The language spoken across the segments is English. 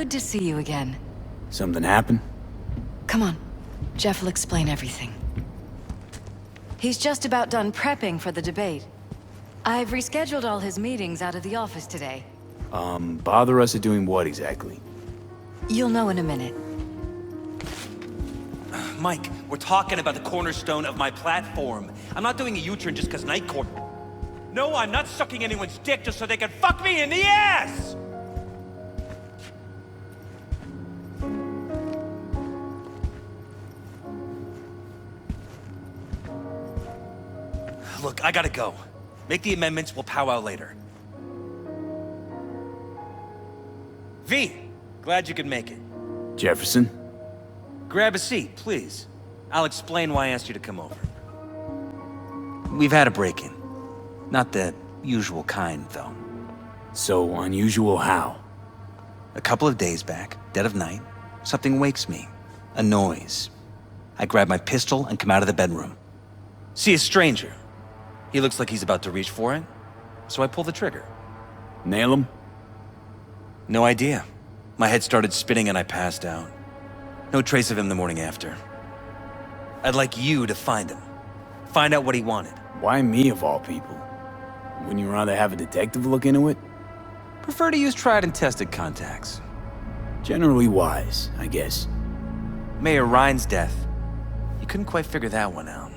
Good to see you again. Something happened? Come on. Jeff will explain everything. He's just about done prepping for the debate. I've rescheduled all his meetings out of the office today. Bother us at doing what exactly? You'll know in a minute. Mike, we're talking about the cornerstone of my platform. I'm not doing a U-turn just because Night Court... No, I'm not sucking anyone's dick just so they can fuck me in the ass! Look, I gotta go. Make the amendments, we'll powwow later. V, glad you could make it. Jefferson? Grab a seat, please. I'll explain why I asked you to come over. We've had a break-in. Not the usual kind, though. So unusual how? A couple of days back, dead of night, something wakes me. A noise. I grab my pistol and come out of the bedroom. See a stranger. He looks like he's about to reach for it, so I pull the trigger. Nail him? No idea. My head started spinning and I passed out. No trace of him the morning after. I'd like you to find him. Find out what he wanted. Why me of all people? Wouldn't you rather have a detective look into it? Prefer to use tried and tested contacts. Generally wise, I guess. Mayor Ryan's death. You couldn't quite figure that one out.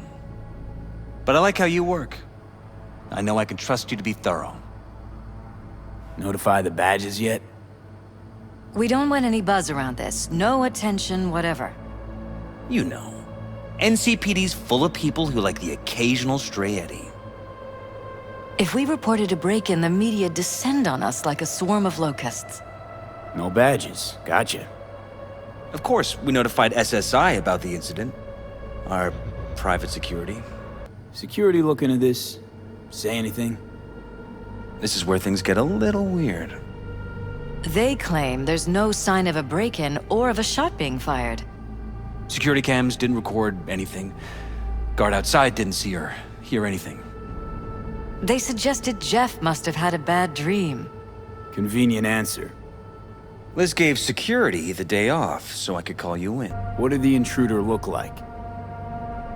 But I like how you work. I know I can trust you to be thorough. Notify the badges yet? We don't want any buzz around this. No attention, whatever. You know. NCPD's full of people who like the occasional stray eddy. If we reported a break-in, the media descend on us like a swarm of locusts. No badges. Gotcha. Of course, we notified SSI about the incident. Our private security. Security look into this? Say anything? This is where things get a little weird. They claim there's no sign of a break-in or of a shot being fired. Security cams didn't record anything. Guard outside didn't see or hear anything. They suggested Jeff must have had a bad dream. Convenient answer. Liz gave security the day off so I could call you in. What did the intruder look like?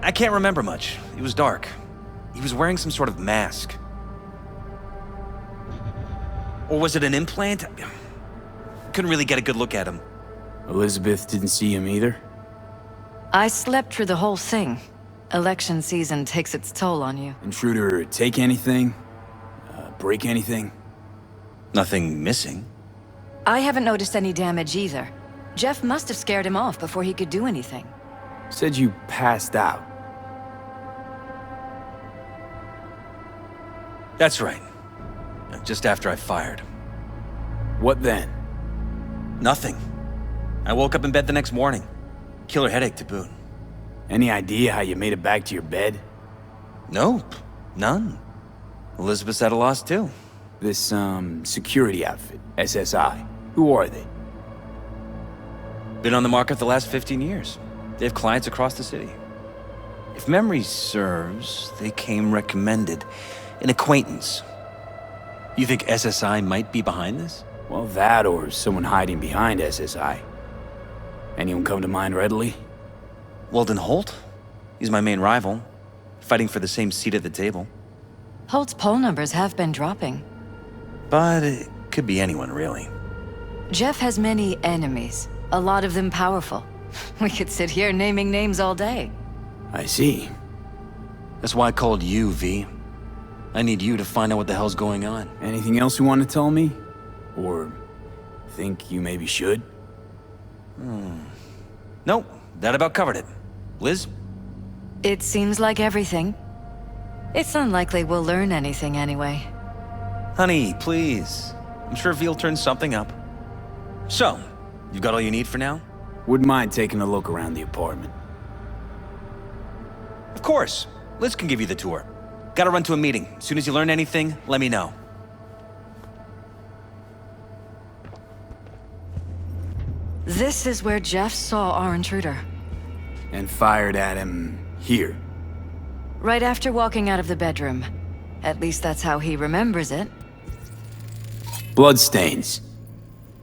I can't remember much. It was dark. He was wearing some sort of mask. Or was it an implant? Couldn't really get a good look at him. Elizabeth didn't see him either? I slept through the whole thing. Election season takes its toll on you. Intruder take anything? Break anything? Nothing missing. I haven't noticed any damage either. Jeff must have scared him off before he could do anything. Said you passed out. That's right. Just after I fired. What then? Nothing. I woke up in bed the next morning. Killer headache to boot. Any idea how you made it back to your bed? Nope. None. Elizabeth's at a loss too. This, security outfit, SSI. Who are they? Been on the market the last 15 years. They have clients across the city. If memory serves, they came recommended. An acquaintance. You think SSI might be behind this? Well, that or someone hiding behind SSI. Anyone come to mind readily? Weldon Holt? He's my main rival. Fighting for the same seat at the table. Holt's poll numbers have been dropping. But it could be anyone, really. Jeff has many enemies, a lot of them powerful. We could sit here naming names all day. I see. That's why I called you, V. I need you to find out what the hell's going on. Anything else you want to tell me? Or think you maybe should? Nope, that about covered it. Liz? It seems like everything. It's unlikely we'll learn anything anyway. Honey, please. I'm sure V'll turn something up. So, you got all you need for now? Wouldn't mind taking a look around the apartment. Of course. Liz can give you the tour. Gotta run to a meeting. As soon as you learn anything, let me know. This is where Jeff saw our intruder. And fired at him here. Right after walking out of the bedroom. At least that's how he remembers it. Bloodstains.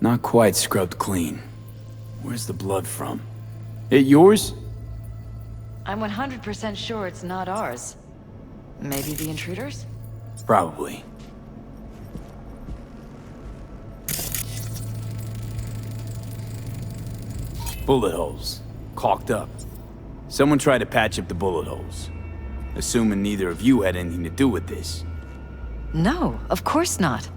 Not quite scrubbed clean. Where's the blood from? It yours? I'm 100% sure it's not ours. Maybe the intruders? Probably. Bullet holes. Caulked up. Someone tried to patch up the bullet holes. Assuming neither of you had anything to do with this. No, of course not.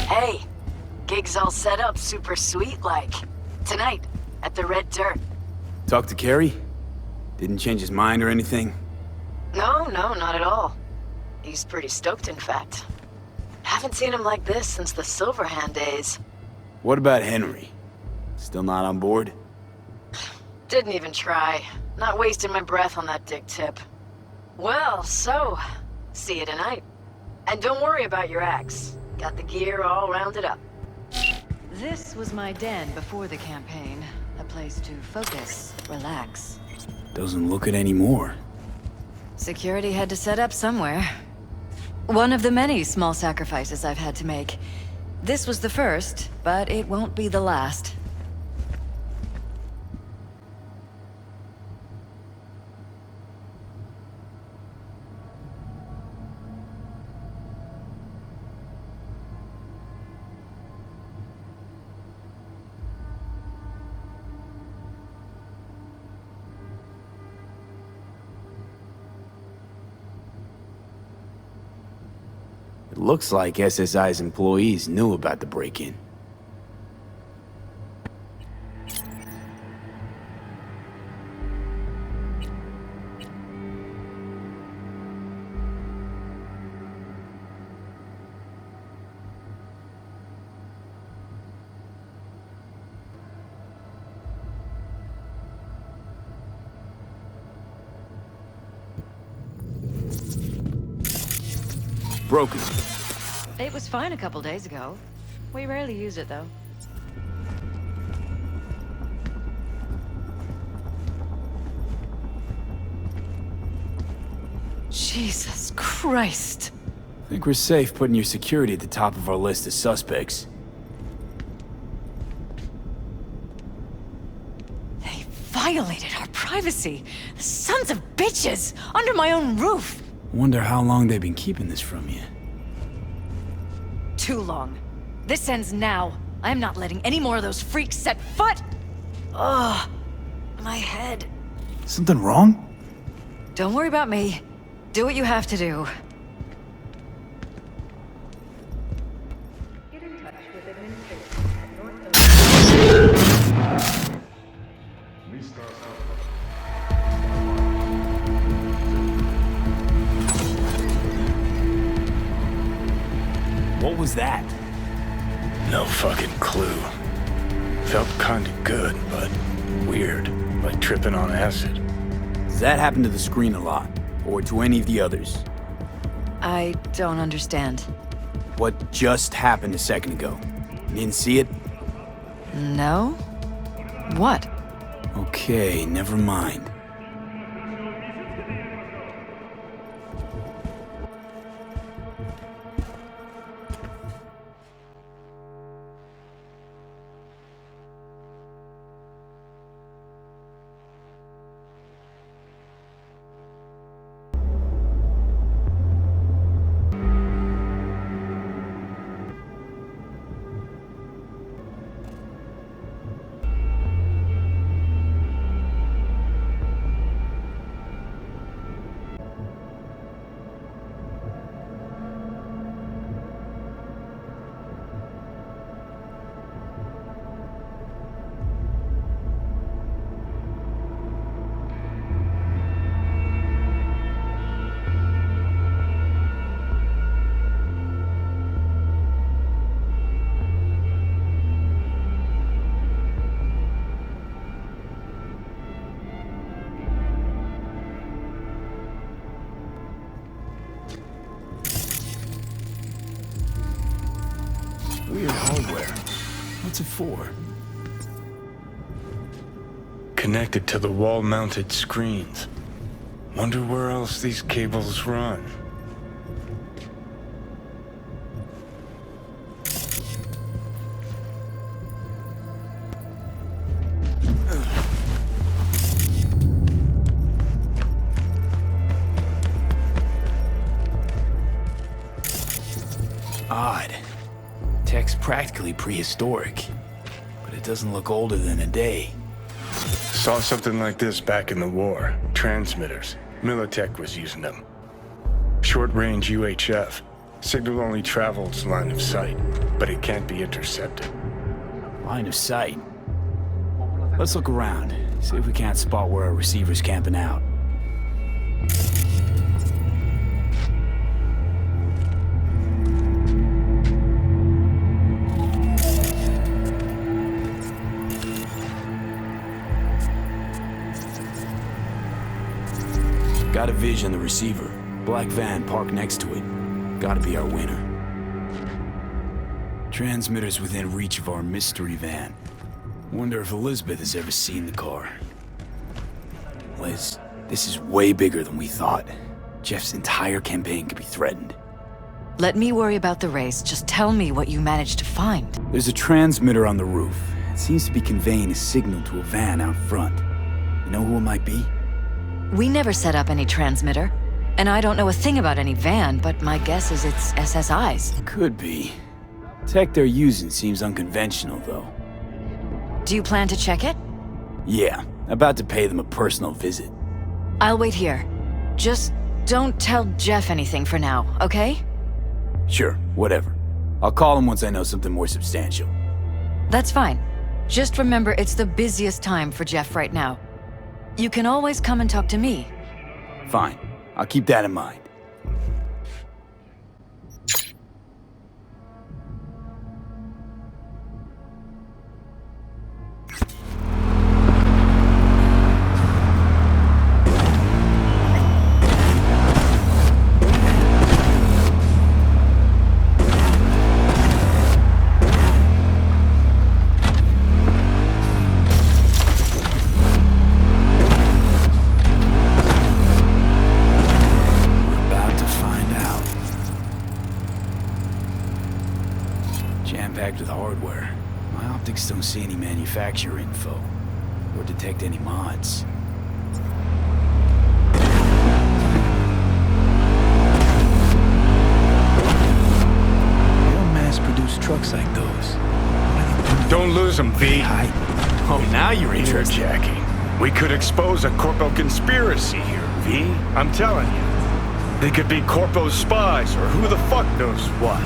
Hey, gig's all set up super sweet-like. Tonight, at the Red Dirt. Talk to Kerry? Didn't change his mind or anything? No, not at all. He's pretty stoked, in fact. Haven't seen him like this since the Silverhand days. What about Henry? Still not on board? Didn't even try. Not wasting my breath on that dick tip. Well, so, see you tonight. And don't worry about your axe. Got the gear all rounded up. This was my den before the campaign. A place to focus, relax. Doesn't look it anymore. Security had to set up somewhere. One of the many small sacrifices I've had to make. This was the first, but it won't be the last. It looks like SSI's employees knew about the break-in. Broken. It was fine a couple days ago. We rarely use it, though. Jesus Christ. Think we're safe putting your security at the top of our list of suspects. They violated our privacy. The sons of bitches! Under my own roof! Wonder how long they've been keeping this from you. Too long. This ends now. I'm not letting any more of those freaks set foot! Ugh. My head. Something wrong? Don't worry about me. Do what you have to do. Get in touch with administration at North What was that? No fucking clue. Felt kinda good, but weird. Like tripping on acid. Does that happen to the screen a lot? Or to any of the others? I don't understand. What just happened a second ago? You didn't see it? No? What? Okay, never mind. Weird hardware. What's it for? Connected to the wall-mounted screens. Wonder where else these cables run. Odd. Tech's practically prehistoric, but it doesn't look older than a day. Saw something like this back in the war. Transmitters. Militech was using them. Short-range UHF. Signal only travels line of sight, but it can't be intercepted. Line of sight. Let's look around, see if we can't spot where our receiver's camping out. Got a vision on the receiver. Black van parked next to it. Gotta be our winner. Transmitters within reach of our mystery van. Wonder if Elizabeth has ever seen the car. Liz, this is way bigger than we thought. Jeff's entire campaign could be threatened. Let me worry about the race. Just tell me what you managed to find. There's a transmitter on the roof. It seems to be conveying a signal to a van out front. You know who it might be? We never set up any transmitter. And I don't know a thing about any van, but my guess is it's SSI's. Could be. Tech they're using seems unconventional, though. Do you plan to check it? Yeah, about to pay them a personal visit. I'll wait here. Just don't tell Jeff anything for now, okay? Sure, whatever. I'll call him once I know something more substantial. That's fine. Just remember it's the busiest time for Jeff right now. You can always come and talk to me. Fine. I'll keep that in mind. Jam-packed with hardware. My optics don't see any manufacturer info, or detect any mods. They don't mass-produce trucks like those. Don't lose them, V. Oh, now you're interested. Jackie. We could expose a corpo conspiracy here, V. I'm telling you. They could be corpo spies, or who the fuck knows what.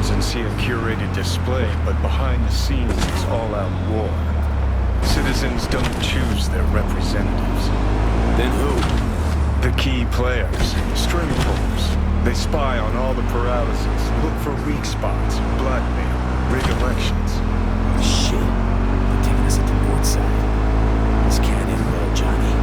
And see a curated display, but behind the scenes it's all-out war. Citizens don't choose their representatives. Then who? The key players, string pullers. They spy on all the Peralezes, look for weak spots, blackmail, rig elections. Shit. They're taking us at the north side. This can't end well, Johnny.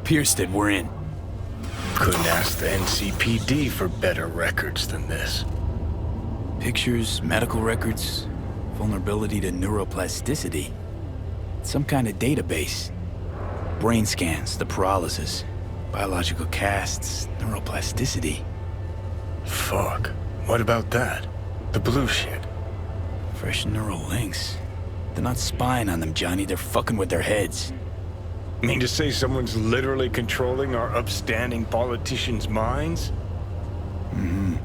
Pierstead, we're in. Couldn't ask the NCPD for better records than this. Pictures, medical records, vulnerability to neuroplasticity. Some kind of database. Brain scans, the Peralezes, biological casts, neuroplasticity. Fuck. What about that? The blue shit. Fresh neural links. They're not spying on them, Johnny. They're fucking with their heads. Mean to say someone's literally controlling our upstanding politicians' minds? Mm-hmm.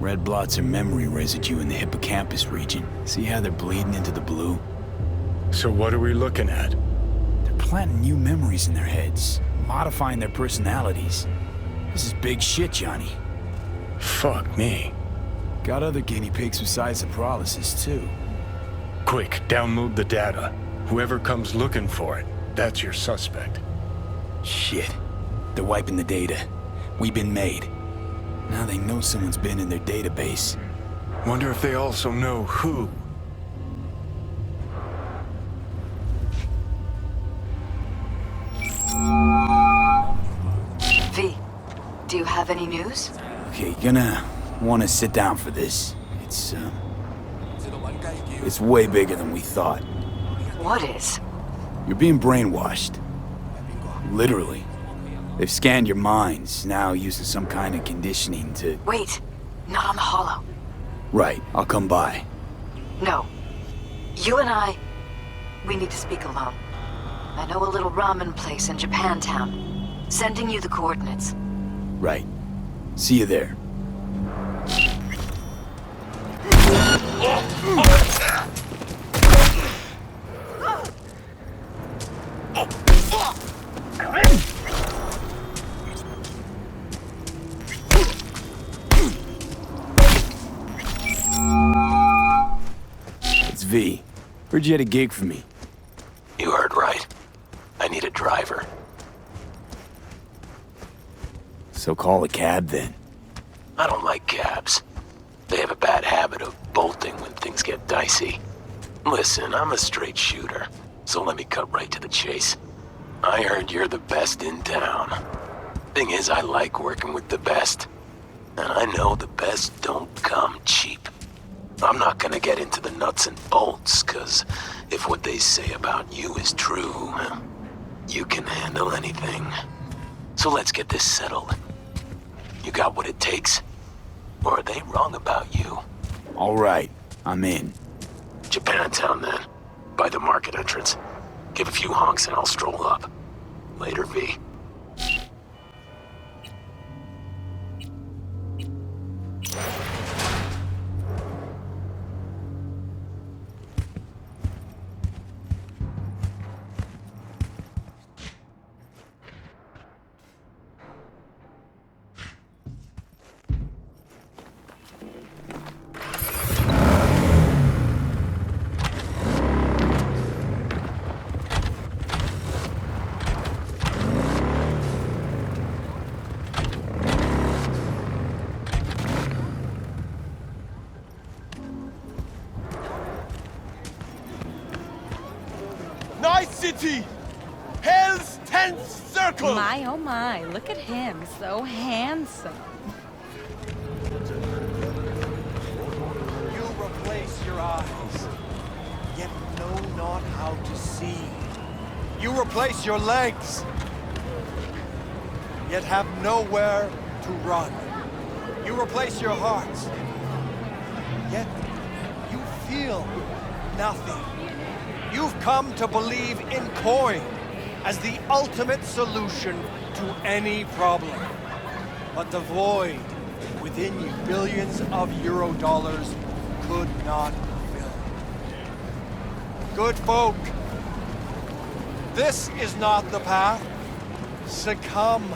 Red blots are memory residue in the hippocampus region. See how they're bleeding into the blue? So what are we looking at? They're planting new memories in their heads, modifying their personalities. This is big shit, Johnny. Fuck me. Got other guinea pigs besides the Peralezes, too. Quick, download the data. Whoever comes looking for it, that's your suspect. Shit. They're wiping the data. We've been made. Now they know someone's been in their database. Wonder if they also know who. V, do you have any news? Okay, gonna want to sit down for this. It's way bigger than we thought. What is? You're being brainwashed. Literally. They've scanned your minds, now using some kind of conditioning to... Wait, not on the holo. Right, I'll come by. No. You and I, we need to speak alone. I know a little ramen place in Japantown. Sending you the coordinates. Right. See you there. It's V. Heard you had a gig for me. You heard right. I need a driver. So call a cab then. I don't like cabs. They have a bad habit of bolting when things get dicey. Listen, I'm a straight shooter, so let me cut right to the chase. I heard you're the best in town. Thing is, I like working with the best. And I know the best don't come cheap. I'm not gonna get into the nuts and bolts, cause if what they say about you is true, you can handle anything. So let's get this settled. You got what it takes? Or are they wrong about you? All right, I'm in. Japantown then. By the market entrance. Give a few honks and I'll stroll up. Later, V. Nice city! Hell's 10th circle! My, oh my, look at him, so handsome. You replace your eyes, yet know not how to see. You replace your legs, yet have nowhere to run. You replace your hearts, yet you feel nothing. You've come to believe in coin as the ultimate solution to any problem. But the void within you billions of euro dollars could not fill. Good folk, this is not the path. Succumb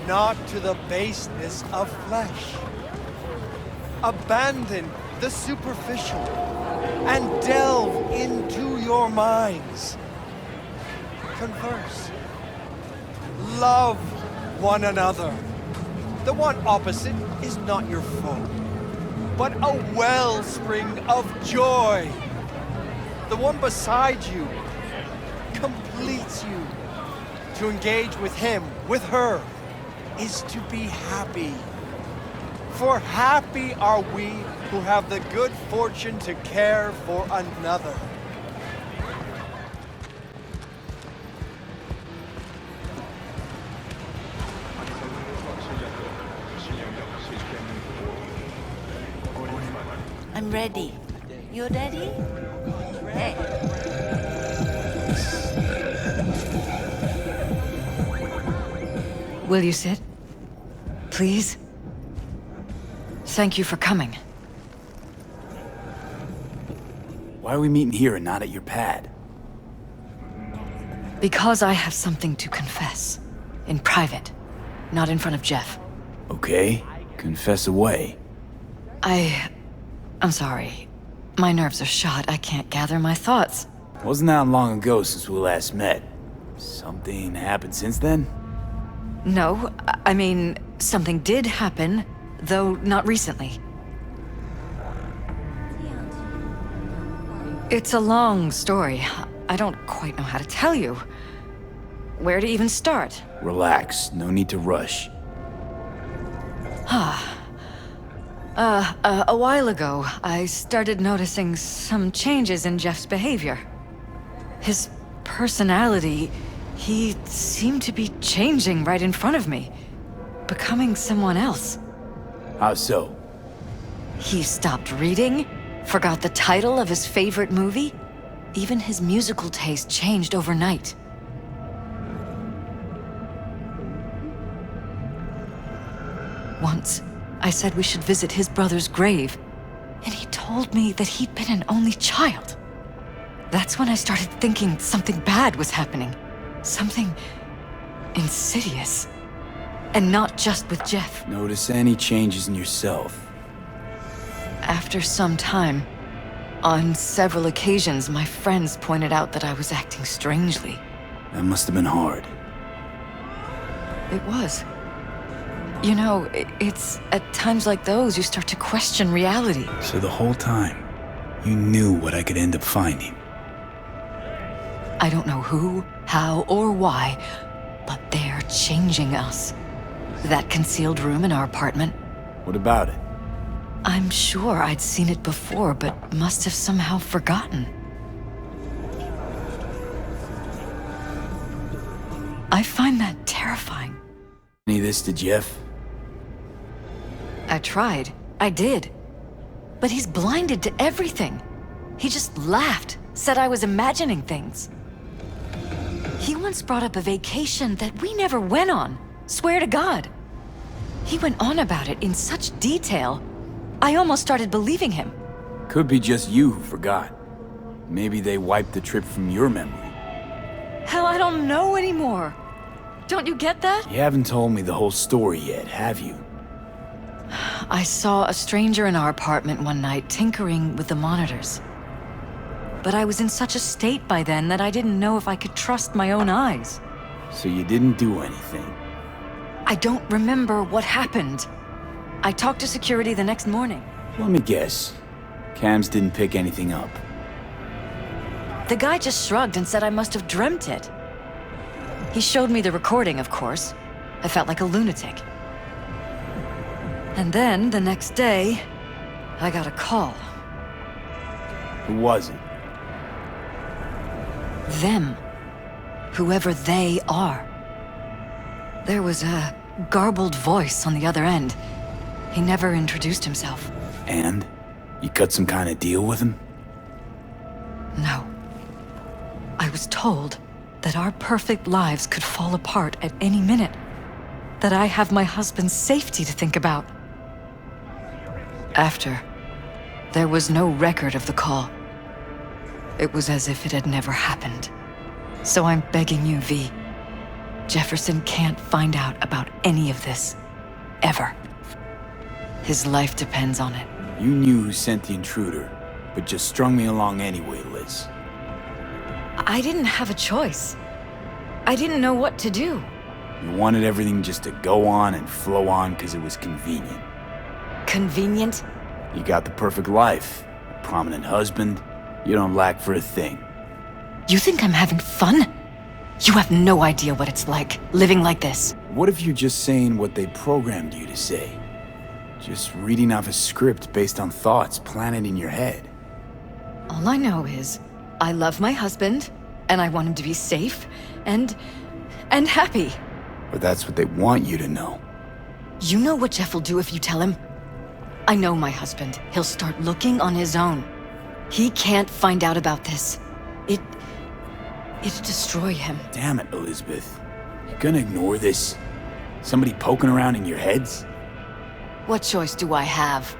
not to the baseness of flesh. Abandon the superficial and delve into your minds. Converse. Love one another. The one opposite is not your foe, but a wellspring of joy. The one beside you completes you. To engage with him with her is to be happy. For happy are we who have the good fortune to care for another. I'm ready. You ready? Hey. Will you sit? Please? Thank you for coming. Why are we meeting here and not at your pad? Because I have something to confess. In private. Not in front of Jeff. Okay, confess away. I'm sorry. My nerves are shot. I can't gather my thoughts. Wasn't that long ago since we last met? Something happened since then? No, I mean, something did happen, though not recently. It's a long story. I don't quite know how to tell you. Where to even start? Relax, no need to rush. A while ago, I started noticing some changes in Jeff's behavior. His personality, he seemed to be changing right in front of me. Becoming someone else. How so? He stopped reading, forgot the title of his favorite movie. Even his musical taste changed overnight. Once, I said we should visit his brother's grave, and he told me that he'd been an only child. That's when I started thinking something bad was happening. Something insidious. And not just with Jeff. Notice any changes in yourself? After some time, on several occasions, my friends pointed out that I was acting strangely. That must have been hard. It was. You know, it's at times like those you start to question reality. So the whole time, you knew what I could end up finding. I don't know who, how, or why, but they're changing us. That concealed room in our apartment. What about it? I'm sure I'd seen it before, but must have somehow forgotten. I find that terrifying. Any of this to Jeff? I tried. I did. But he's blinded to everything. He just laughed, said I was imagining things. He once brought up a vacation that we never went on. Swear to God. He went on about it in such detail. I almost started believing him. Could be just you who forgot. Maybe they wiped the trip from your memory. Hell, I don't know anymore. Don't you get that? You haven't told me the whole story yet, have you? I saw a stranger in our apartment one night tinkering with the monitors. But I was in such a state by then that I didn't know if I could trust my own eyes. So you didn't do anything? I don't remember what happened. I talked to security the next morning. Let me guess. Cams didn't pick anything up. The guy just shrugged and said I must have dreamt it. He showed me the recording, of course. I felt like a lunatic. And then, the next day, I got a call. Who was it? Them. Whoever they are. There was a garbled voice on the other end. He never introduced himself. And? You cut some kind of deal with him? No. I was told that our perfect lives could fall apart at any minute. That I have my husband's safety to think about. After, there was no record of the call. It was as if it had never happened. So I'm begging you, V. Jefferson can't find out about any of this. Ever. His life depends on it. You knew who sent the intruder, but just strung me along anyway, Liz. I didn't have a choice. I didn't know what to do. You wanted everything just to go on and flow on because it was convenient. Convenient? You got the perfect life, a prominent husband. You don't lack for a thing. You think I'm having fun? You have no idea what it's like, living like this. What if you're just saying what they programmed you to say? Just reading off a script based on thoughts planted in your head. All I know is, I love my husband, and I want him to be safe, and happy. But that's what they want you to know. You know what Jeff will do if you tell him? I know my husband. He'll start looking on his own. He can't find out about this. It'd destroy him. Damn it, Elizabeth. You gonna ignore this? Somebody poking around in your heads? What choice do I have?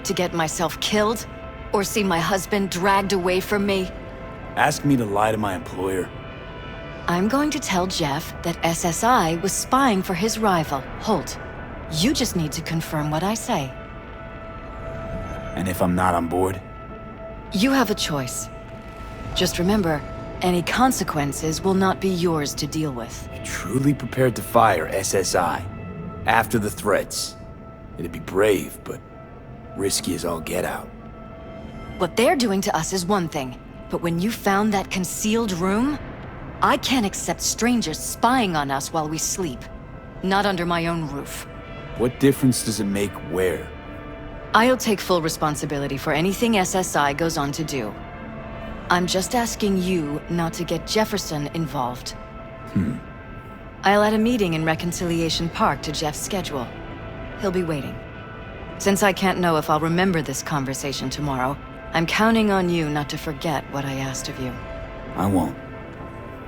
To get myself killed? Or see my husband dragged away from me? Ask me to lie to my employer. I'm going to tell Jeff that SSI was spying for his rival, Holt. You just need to confirm what I say. And if I'm not on board? You have a choice. Just remember, any consequences will not be yours to deal with. You're truly prepared to fire SSI after the threats. It'd be brave, but risky as all get out. What they're doing to us is one thing, but when you found that concealed room, I can't accept strangers spying on us while we sleep. Not under my own roof. What difference does it make where? I'll take full responsibility for anything SSI goes on to do. I'm just asking you not to get Jefferson involved. I'll add a meeting in Reconciliation Park to Jeff's schedule. He'll be waiting. Since I can't know if I'll remember this conversation tomorrow, I'm counting on you not to forget what I asked of you. I won't.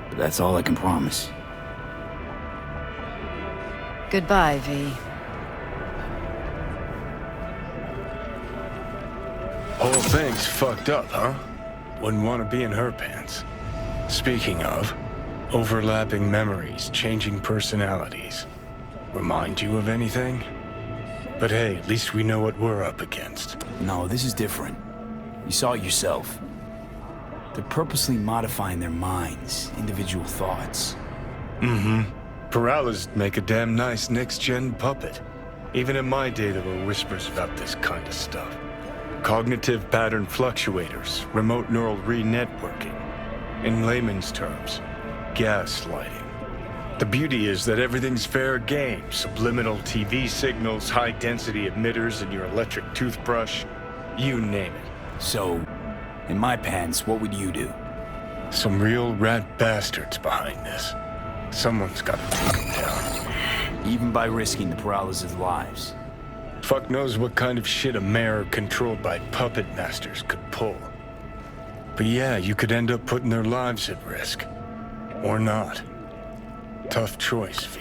But that's all I can promise. Goodbye, V. Whole thing's fucked up, huh? Wouldn't want to be in her pants. Speaking of, overlapping memories, changing personalities. Remind you of anything? But hey, at least we know what we're up against. No, this is different. You saw it yourself. They're purposely modifying their minds, individual thoughts. Peralez make a damn nice next-gen puppet. Even in my day, there were whispers about this kind of stuff. Cognitive pattern fluctuators, remote neural re-networking. In layman's terms, gaslighting. The beauty is that everything's fair game. Subliminal TV signals, high-density emitters in your electric toothbrush. You name it. So, in my pants, what would you do? Some real rat bastards behind this. Someone's got to take them down. Even by risking the Peralez's lives. Fuck knows what kind of shit a mayor controlled by puppet masters could pull. But yeah, you could end up putting their lives at risk. Or not. Tough choice, V.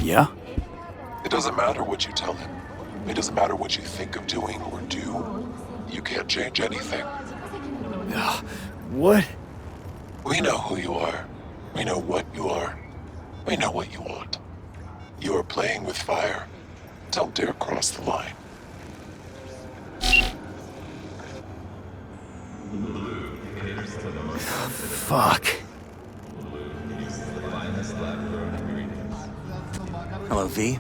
Yeah? It doesn't matter what you tell him. It doesn't matter what you think of doing or do. You can't change anything. What? We know who you are. We know what you are. We know what you want. You are playing with fire. Don't dare cross the line. Fuck. Hello, V.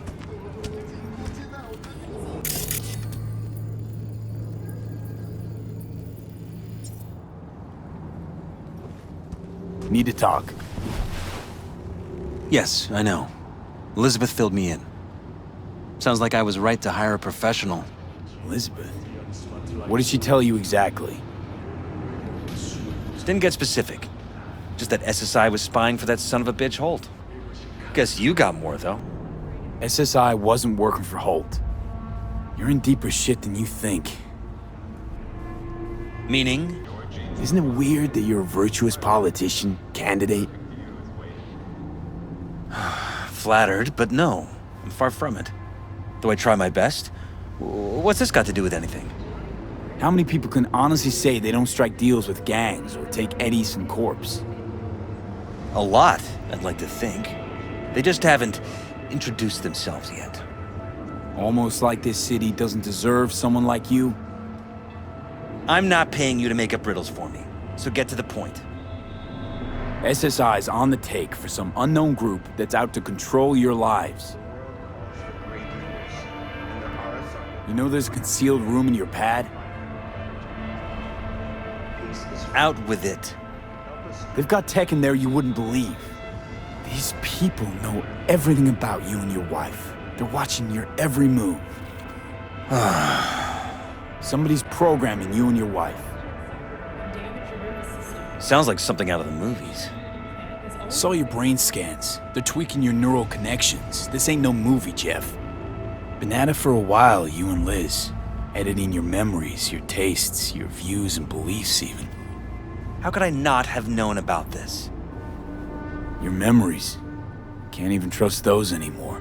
Need to talk. Yes, I know. Elizabeth filled me in. Sounds like I was right to hire a professional. Elizabeth? What did she tell you exactly? Didn't get specific. Just that SSI was spying for that son of a bitch Holt. Guess you got more, though. SSI wasn't working for Holt. You're in deeper shit than you think. Meaning? Isn't it weird that you're a virtuous politician, candidate? Flattered, but no. I'm far from it. Do I try my best? What's this got to do with anything? How many people can honestly say they don't strike deals with gangs or take Eddie's and corpse? A lot, I'd like to think. They just haven't introduced themselves yet. Almost like this city doesn't deserve someone like you? I'm not paying you to make up riddles for me, so get to the point. SSI's on the take for some unknown group that's out to control your lives. You know there's a concealed room in your pad? Out with it. They've got tech in there you wouldn't believe. These people know everything about you and your wife. They're watching your every move. Somebody's programming you and your wife. Sounds like something out of the movies. Saw your brain scans. They're tweaking your neural connections. This ain't no movie, Jeff. Been at it for a while, you and Liz. Editing your memories, your tastes, your views and beliefs even. How could I not have known about this? Your memories. Can't even trust those anymore.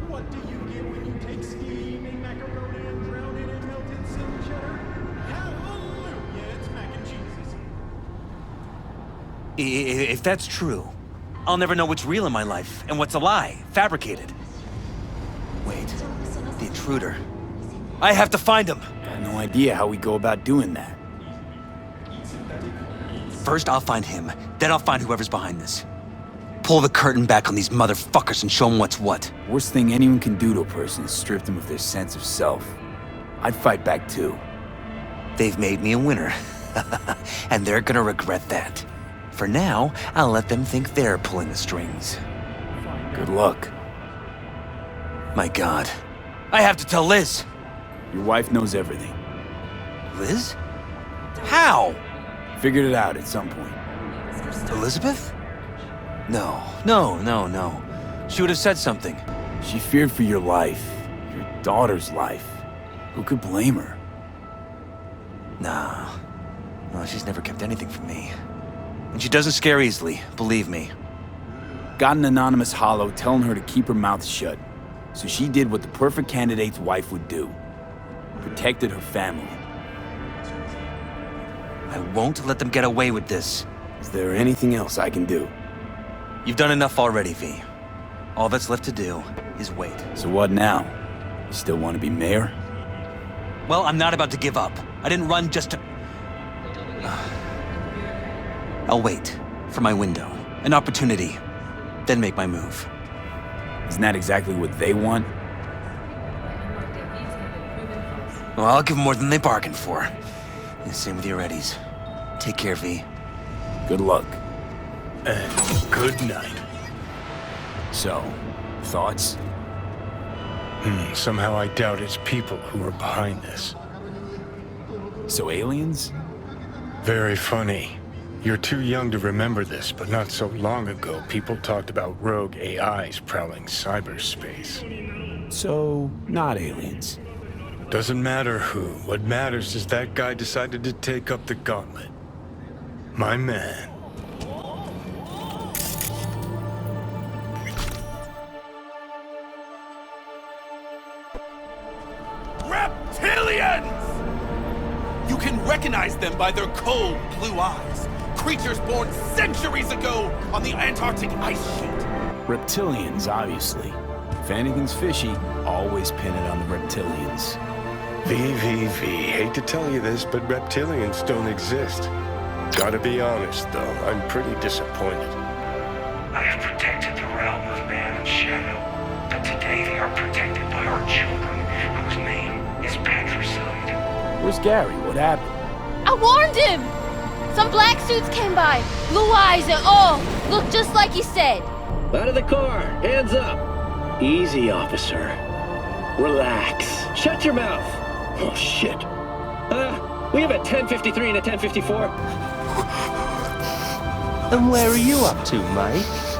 What do you get when you take steaming macaroni and drown it in melted silk cheddar? Hallelujah, it's mac and cheeses. If that's true, I'll never know what's real in my life and what's a lie, fabricated. Wait, the intruder. I have to find him. Got no idea how we go about doing that. First, I'll find him. Then I'll find whoever's behind this. Pull the curtain back on these motherfuckers and show them what's what. Worst thing anyone can do to a person is strip them of their sense of self. I'd fight back too. They've made me a winner. And they're gonna regret that. For now, I'll let them think they're pulling the strings. Good luck. My God. I have to tell Liz. Your wife knows everything. Liz? How? Figured it out at some point. Elizabeth? No. She would have said something. She feared for your life. Your daughter's life. Who could blame her? Nah. No, she's never kept anything from me. And she doesn't scare easily, believe me. Got an anonymous holo telling her to keep her mouth shut. So she did what the perfect candidate's wife would do. Protected her family. I won't let them get away with this. Is there anything else I can do? You've done enough already, V. All that's left to do is wait. So what now? You still want to be mayor? Well, I'm not about to give up. I didn't run just to... I'll wait for my window, an opportunity, then make my move. Isn't that exactly what they want? Well, I'll give them more than they bargained for. And same with your Eddies. Take care, V. Good luck. And good night. So, thoughts? Somehow I doubt it's people who are behind this. So aliens? Very funny. You're too young to remember this, but not so long ago, people talked about rogue AIs prowling cyberspace. So, not aliens. Doesn't matter who. What matters is that guy decided to take up the gauntlet. My man. Reptilians! You can recognize them by their cold blue eyes. Creatures born centuries ago on the Antarctic ice sheet. Reptilians, obviously. If anything's fishy, always pin it on the reptilians. Hate to tell you this, but reptilians don't exist. Gotta be honest, though, I'm pretty disappointed. I have protected the realm of man and shadow, but today they are protected by our children, whose name is patricide. Where's Gary? What happened? I warned him! Some black suits came by, blue eyes and all, looked just like he said. Out of the car, hands up. Easy, officer. Relax. Shut your mouth. Oh, shit. We have a 1053 and a 1054. And where are you up to, mate?